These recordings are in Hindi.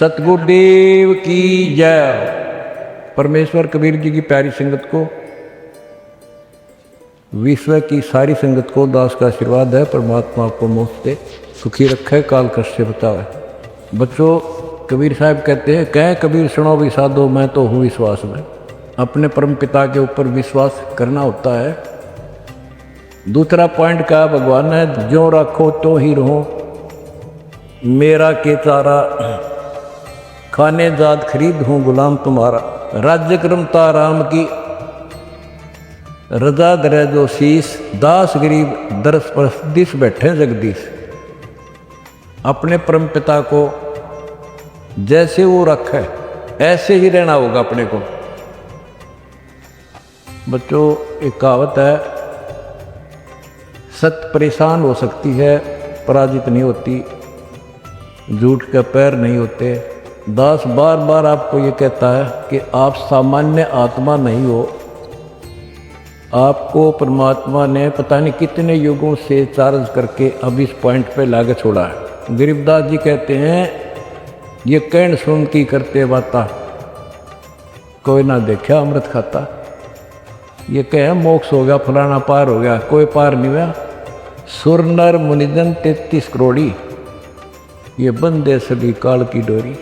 सतगुरुदेव की जय। परमेश्वर कबीर जी की प्यारी संगत को, विश्व की सारी संगत को दास का आशीर्वाद है। परमात्मा आपको मुफ्त दे, सुखी रखे, काल कष्ट से बचावे। बच्चों, कबीर साहब कहते हैं, कह कबीर सुनो भी साधो, मैं तो हूँ विश्वास में। अपने परम पिता के ऊपर विश्वास करना होता है। दूसरा पॉइंट क्या भगवान है, जो रखो तो ही रहो, मेरा के चारा खाने जाद खरीद हूँ गुलाम तुम्हारा। राज्य क्रमता राम की रजा दरे जो शीस, दास गरीब दरस परस दिस बैठे जगदीश। अपने परम पिता को जैसे वो रखे ऐसे ही रहना होगा अपने को। बच्चों, एक कहावत है, सत्य परेशान हो सकती है, पराजित नहीं होती, झूठ के पैर नहीं होते। दास बार बार आपको ये कहता है कि आप सामान्य आत्मा नहीं हो। आपको परमात्मा ने पता नहीं कितने युगों से चार्ज करके अब इस पॉइंट पे लाके छोड़ा है। गरीबदास जी कहते हैं, ये कहन सुन की करते बाता, कोई ना देखा अमृत खाता। ये कहे मोक्ष हो गया, फलाना पार हो गया, कोई पार नहीं हुआ। सुर नर मुनिजन 33 करोड़ी, ये बंदे सभी काल की डोरी।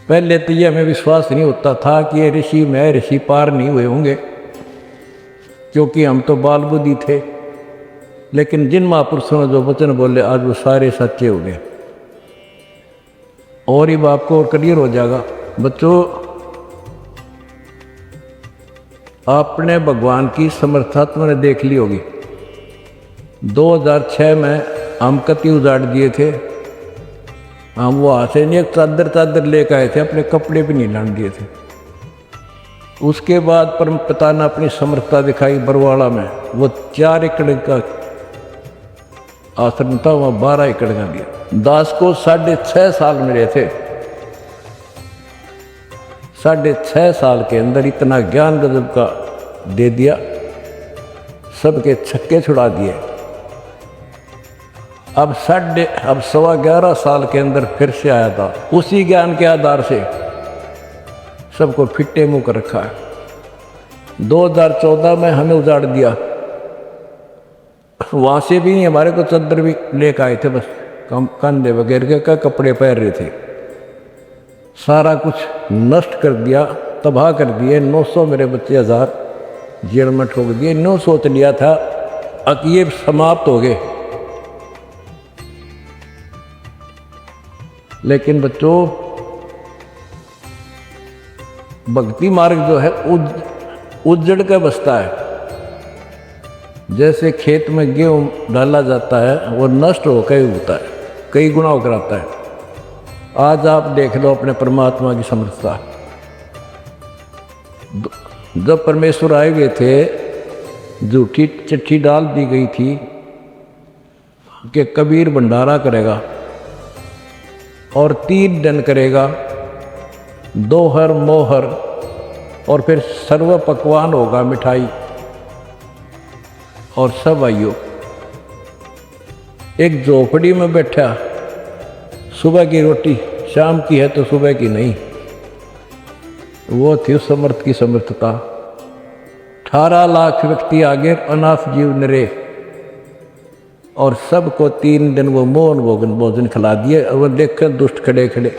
पहले तो ये हमें विश्वास नहीं होता था कि ये ऋषि में ऋषि पार नहीं हुए होंगे, क्योंकि हम तो बाल बुद्धि थे। लेकिन जिन महापुरुषों ने जो वचन बोले आज वो सारे सच्चे हो गए, और ये आपको और क्लियर हो जाएगा। बच्चों, आपने भगवान की समर्था तुमने देख ली होगी। 2006 में हम कति उजाड़ दिए थे। हम वहाँ से नहीं, एक चादर लेकर आए थे, अपने कपड़े भी नहीं लाने दिए थे। उसके बाद परम पिता ने अपनी समर्थता दिखाई बरवाड़ा में। वो 4 एकड़ का आश्रम था, वहाँ 12 एकड़ का दिया। दास को 6.5 साल मिले थे। 6.5 साल के अंदर इतना ज्ञान गजब का दे दिया, सबके छक्के छुड़ा दिए। अब 11.25 साल के अंदर फिर से आया था, उसी ज्ञान के आधार से सबको फिट्टे मुंह कर रखा है। 2014 में हमें उजाड़ दिया। वहाँ से भी नहीं, हमारे को चद्दर भी लेकर आए थे, बस कंधे वगैरह के कपड़े पहन रहे थे। सारा कुछ नष्ट कर दिया, तबाह कर दिए। 900 मेरे बच्चे 1000 जेल में ठोक दिए। 900 सोच लिया था कि ये समाप्त हो गए। लेकिन बच्चों, भक्ति मार्ग जो है उजड़ के बसता है। जैसे खेत में गेहूं डाला जाता है, वो नष्ट होकर ही होता है, कई गुना होकर आता है। आज आप देख लो अपने परमात्मा की समर्थता। जब परमेश्वर आए हुए थे, झूठी चिट्ठी डाल दी गई थी कि कबीर भंडारा करेगा और 3 दिन करेगा, दोहर मोहर, और फिर सर्व पकवान होगा, मिठाई और सब आइयो। एक झोपड़ी में बैठा, सुबह की रोटी शाम की है तो सुबह की नहीं। वो थी उस समर्थ की समर्थता। 18 लाख व्यक्ति आगे अनाथ जीव नरे, और सबको 3 दिन वो मोहन भोजन खिला दिए। और वो देखकर दुष्ट खड़े खड़े।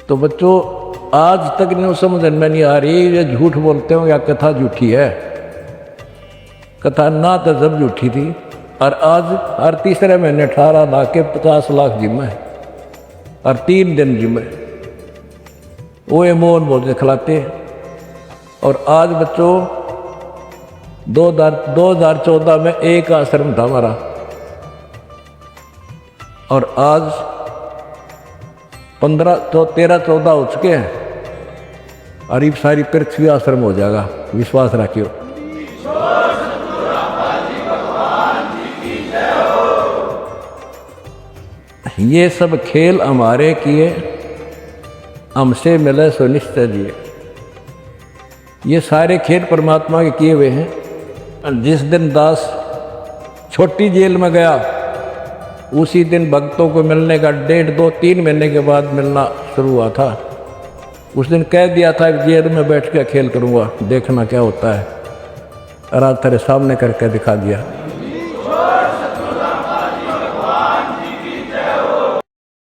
तो बच्चों, आज तक नहीं समझ में नहीं आ रही, ये झूठ बोलते हो या कथा झूठी है। कथा ना तो जब झूठी थी, और आज हर तीसरे महीने 18 लाख के 50 लाख जिम्मे है, और 3 दिन जिम्मे वो ये मोहन भोजन खिलाते। और आज बच्चों, 2014 में एक आश्रम था हमारा, और आज 13-14 हो चुके हैं, और ये सारी पृथ्वी आश्रम हो जाएगा। विश्वास रखियो। ये सब खेल हमारे किए, हमसे मिले सो निश्चय दिए। ये सारे खेल परमात्मा के किए हुए हैं। जिस दिन दास छोटी जेल में गया, उसी दिन भक्तों को मिलने का 1.5-2-3 महीने के बाद मिलना शुरू हुआ था। उस दिन कह दिया था कि जेल में बैठ के खेल करूँगा, देखना क्या होता है, और आज तेरे सामने करके दिखा दिया।